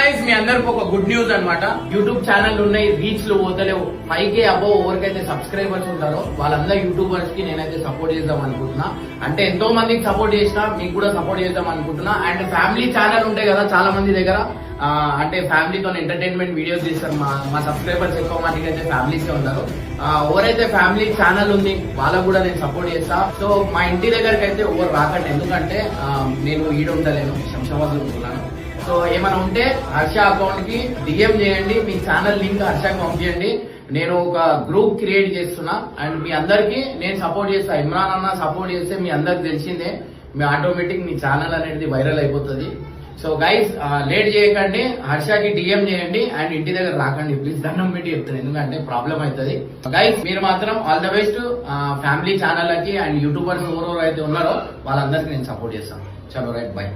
Guys మీ అందరికి ఒక good news అన్నమాట. యూట్యూబ్ ఛానల్ ఉన్నాయి, రీచ్ లో పోతలేవు. 5K అబోవ్ ఎవరికైతే సబ్స్క్రైబర్స్ ఉంటారో వాళ్ళందరూ యూట్యూబర్స్ కి నేనైతే సపోర్ట్ చేద్దాం అనుకుంటున్నా. అంటే ఎంతో మందికి సపోర్ట్ చేసినా మీకు కూడా సపోర్ట్ చేద్దాం అనుకుంటున్నా. అండ్ ఫ్యామిలీ ఛానల్ ఉంటాయి కదా చాలా మంది దగ్గర, అంటే ఫ్యామిలీతో ఎంటర్టైన్మెంట్ వీడియోస్ చేస్తారు. మా సబ్స్క్రైబర్స్ ఎక్కువ మందికి అయితే ఫ్యామిలీస్ ఉంటారు. ఎవరైతే ఫ్యామిలీ ఛానల్ ఉంది వాళ్ళకు కూడా నేను సపోర్ట్ చేస్తా. సో మా ఇంటి దగ్గరికి అయితే ఎవరు రాకండి, ఎందుకంటే నేను ఈడ ఉండలేను, శంషాబాద్ ఉంటున్నాను. సో ఏమైనా ఉంటే హర్ష అకౌంట్ కి డిఎం చేయండి, మీ ఛానల్ లింక్ హర్షకి పంపించండి. నేను ఒక గ్రూప్ క్రియేట్ చేస్తున్నా అండ్ మీ అందరికి నేను సపోర్ట్ చేస్తా. ఇమ్రాన్ అన్న సపోర్ట్ చేస్తే మీ అందరికి తెలిసిందే, మీ ఆటోమేటిక్ మీ ఛానల్ అనేది వైరల్ అయిపోతుంది. సో గైస్ లేట్ చేయకండి, హర్షకి డిఎం చేయండి అండ్ ఇంటి దగ్గర రాకండి ప్లీజ్, దండం పెట్టి చెప్తాను, ఎందుకంటే ప్రాబ్లం అవుతుంది. గైస్ మీరు మాత్రం all the best. Family channel కి అండ్ యూట్యూబర్స్ ఎవరెవరు అయితే ఉన్నారో వాళ్ళందరికీ నేను సపోర్ట్ చేస్తాను. చలో రైట్, బై.